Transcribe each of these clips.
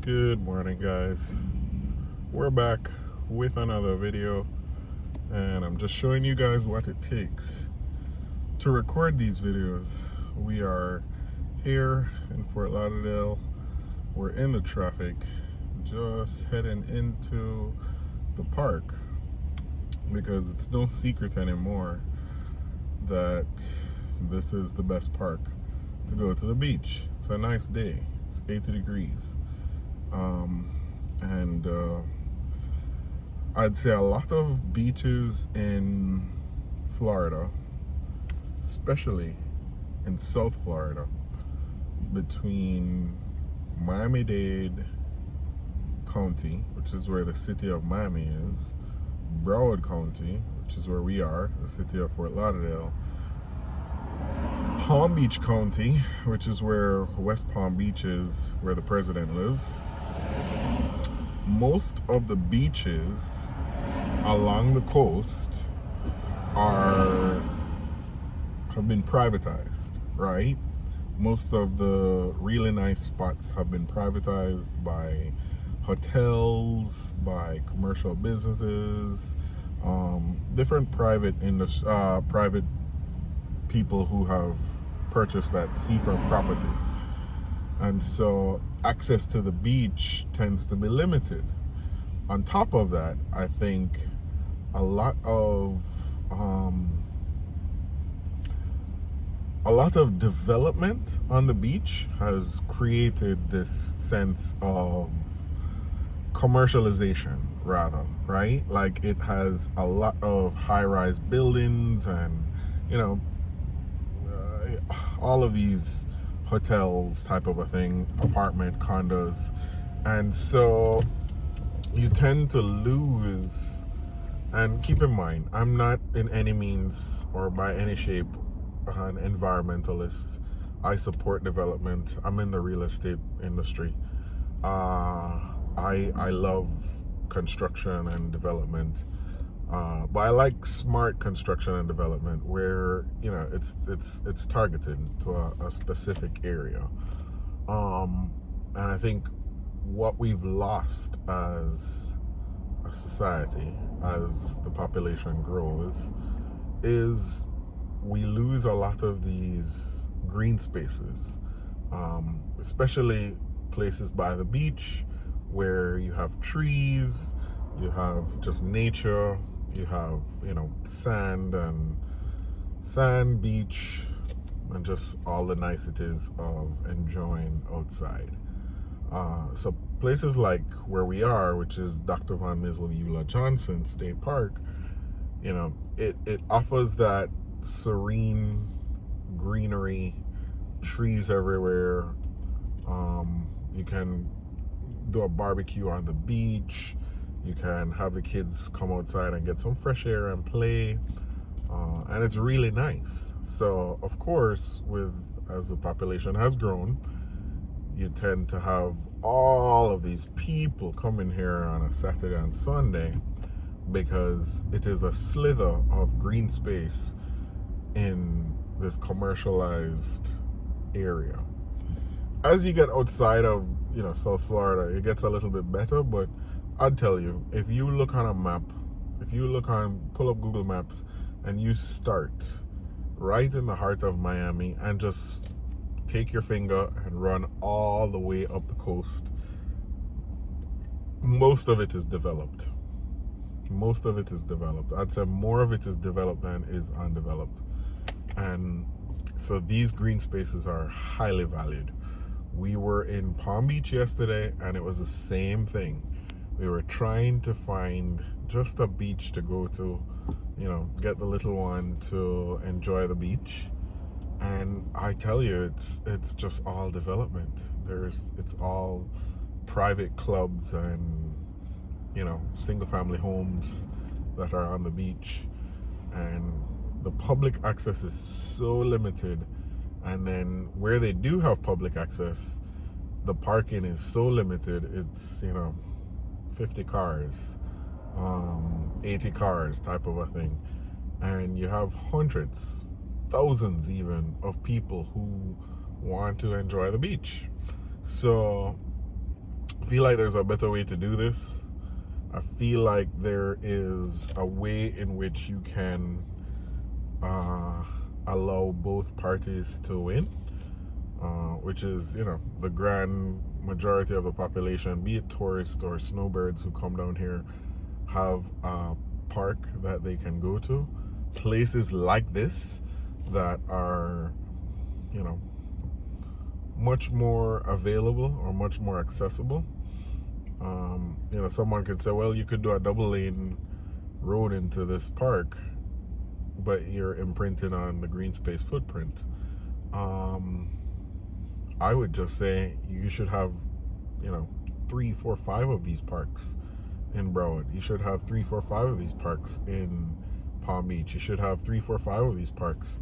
Good morning, guys. We're back with another video, and I'm just showing you guys what it takes to record these videos. We are here in Fort Lauderdale. We're in the traffic, just heading into the park because it's no secret anymore that this is the best park to go to the beach. It's a nice day. It's 80 degrees. And I'd say a lot of beaches in Florida, especially in South Florida, between Miami-Dade County, which is where the city of Miami is, Broward County, which is where we are, the city of Fort Lauderdale, Palm Beach County, which is where West Palm Beach is, where the president lives. Most of the beaches along the coast have been privatized, right? Most of the really nice spots have been privatized by hotels, by commercial businesses, different private people who have purchased that seafront property. And so access to the beach tends to be limited. On top of that, I think a lot of development on the beach has created this sense of commercialization, rather, right? Like, it has a lot of high-rise buildings and, all of these hotels type of a thing, apartment condos, and so you tend to lose. And keep in mind, I'm not in any means or by any shape an environmentalist. I support development. I'm in the real estate industry. I love construction and development, but I like smart construction and development where it's targeted to a specific area. And I think what we've lost as a society, as the population grows, is we lose a lot of these green spaces, especially places by the beach where you have trees, you have just nature, you have sand, beach, and just all the niceties of enjoying outside. So places like where we are, which is Dr. Von Missel Johnson State Park, it offers that serene greenery, trees everywhere. You can do a barbecue on the beach. You can have the kids come outside and get some fresh air and play. And it's really nice. So, of course, as the population has grown, you tend to have all of these people coming here on a Saturday and Sunday because it is a slither of green space in this commercialized area. As you get outside of South Florida, it gets a little bit better, but I'd tell you, if you look on a map, pull up Google Maps and you start right in the heart of Miami and just take your finger and run all the way up the coast, most of it is developed. I'd say more of it is developed than is undeveloped. And so these green spaces are highly valued. We were in Palm Beach yesterday and it was the same thing. We were trying to find just a beach to go to, get the little one to enjoy the beach. And I tell you, it's just all development. It's all private clubs and single family homes that are on the beach, and the public access is so limited. And then where they do have public access, the parking is so limited. It's 50 cars, 80 cars type of a thing, and you have hundreds, thousands even, of people who want to enjoy the beach. So feel like there's a better way to do this. I feel like there is a way in which you can allow both parties to win, which is, the grand majority of the population, be it tourists or snowbirds who come down here, have a park that they can go to. Places like this that are, much more available or much more accessible. Someone could say, well, you could do a double lane road into this park, but you're imprinting on the green space footprint. I would just say you should have, 3, 4, 5 of these parks in Broward. You should have 3, 4, 5 of these parks in Palm Beach. You should have 3, 4, 5 of these parks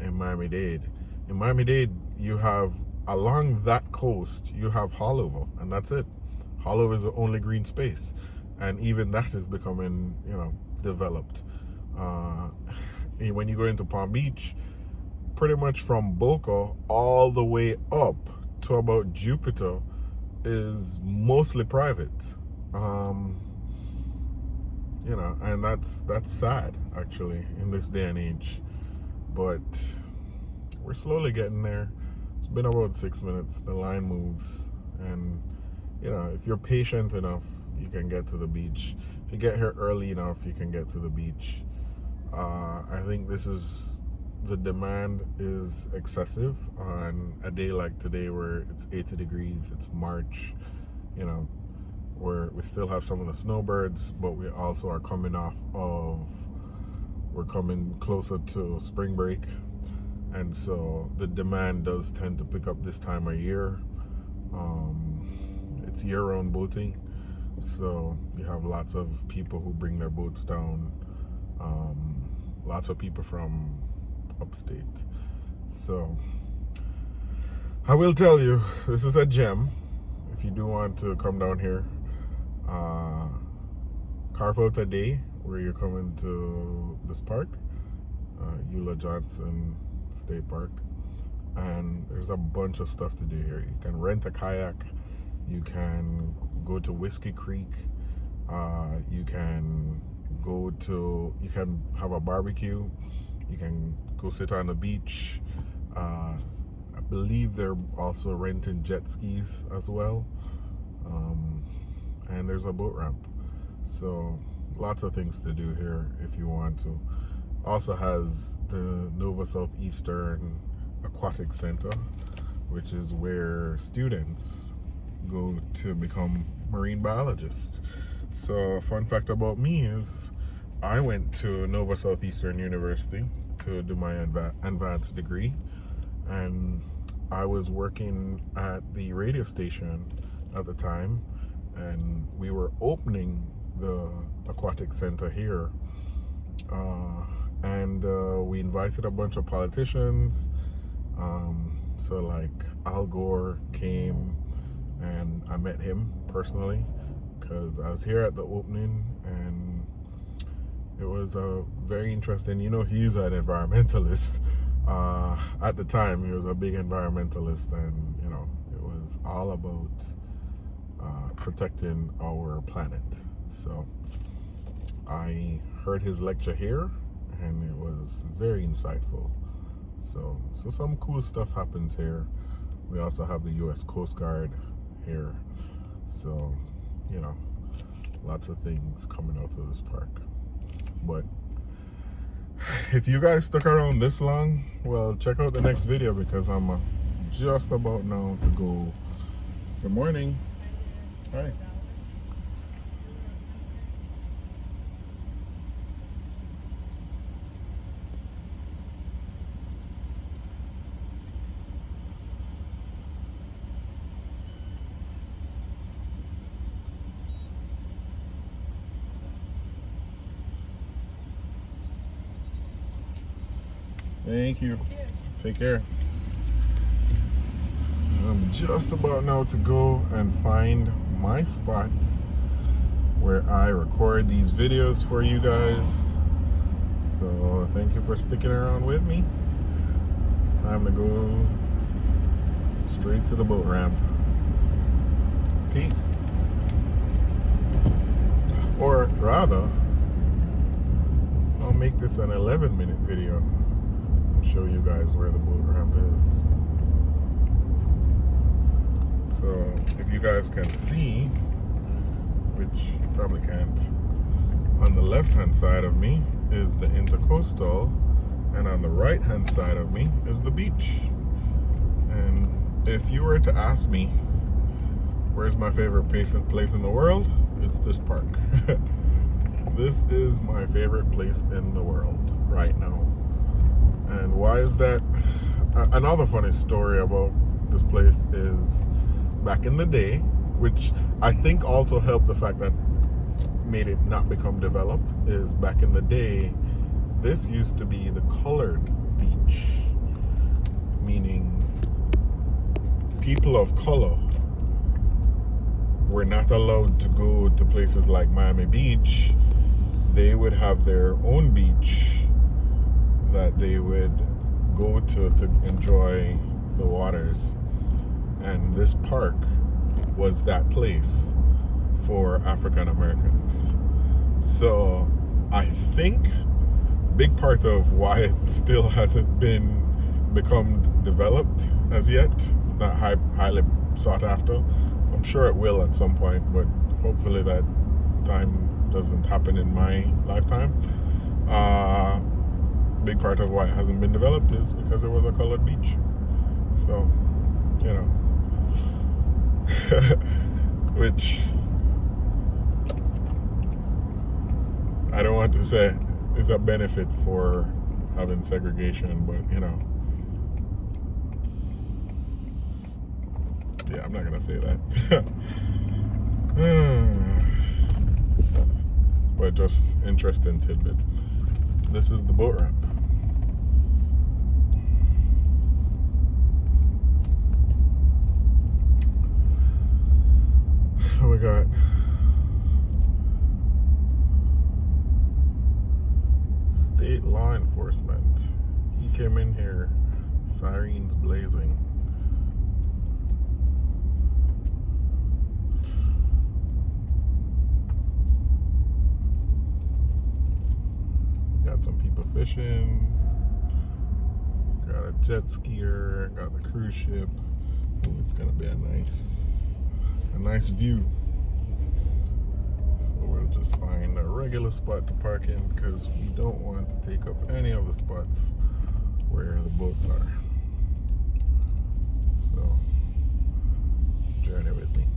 in Miami-Dade. In Miami-Dade, you have, along that coast, you have Haulover, and that's it. Haulover is the only green space, and even that is becoming, developed. When you go into Palm Beach, pretty much from Boca all the way up to about Jupiter is mostly private. And that's sad, actually, in this day and age. But we're slowly getting there. It's been about 6 minutes. The line moves, and if you're patient enough, you can get to the beach. If you get here early enough, you can get to the beach. I think the demand is excessive on a day like today where it's 80 degrees, it's March, where we still have some of the snowbirds, but we also are coming closer to spring break. And so the demand does tend to pick up this time of year. It's year-round boating, so you have lots of people who bring their boats down, lots of people from upstate. So I will tell you, this is a gem. If you do want to come down here, carve out a day where you're coming to this park, Eula Johnson State Park, and there's a bunch of stuff to do here. You can rent a kayak, you can go to Whiskey Creek, you can have a barbecue, you can go sit on the beach. I believe they're also renting jet skis as well, and there's a boat ramp. So lots of things to do here if you want to. Also has the Nova Southeastern Aquatic Center, which is where students go to become marine biologists. So a fun fact about me is I went to Nova Southeastern University to do my advanced degree, and I was working at the radio station at the time, and we were opening the aquatic center here, and we invited a bunch of politicians. So like Al Gore came, and I met him personally because I was here at the opening, and it was very interesting. He's an environmentalist. At the time, he was a big environmentalist, and it was all about protecting our planet. So I heard his lecture here, and it was very insightful. So some cool stuff happens here. We also have the U.S. Coast Guard here. So, lots of things coming out of this park. But if you guys stuck around this long, well, check out the next video, because I'm just about now to go. Good morning. Hi. Thank you. Take care. I'm just about now to go and find my spot where I record these videos for you guys. So thank you for sticking around with me. It's time to go straight to the boat ramp. Peace. peace. Or rather, I'll make this an 11-minute video and show you guys where the boat ramp is. So if you guys can see, which you probably can't, on the left hand side of me is the Intercoastal, and on the right hand side of me is the beach. And if you were to ask me where's my favorite place in the world, it's this park. This is my favorite place in the world right now. And why is that? Another funny story about this place is back in the day, which I think also helped the fact that made it not become developed, is back in the day this used to be the colored beach, meaning people of color were not allowed to go to places like Miami Beach. They would have their own beach that they would go to enjoy the waters. And this park was that place for African Americans. So I think big part of why it still hasn't become developed as yet, it's not highly sought after. I'm sure it will at some point, but hopefully that time doesn't happen in my lifetime. Big part of why it hasn't been developed is because it was a colored beach. So, you know, which I don't want to say is a benefit for having segregation, but you know, yeah, I'm not gonna say that. But just interesting tidbit. This is the boat ramp. Oh, we got state law enforcement. He came in here, sirens blazing. Got some people fishing. Got a jet skier. Got the cruise ship. Ooh, it's gonna be a nice view. So we'll just find a regular spot to park in because we don't want to take up any of the spots where the boats are. So journey with me.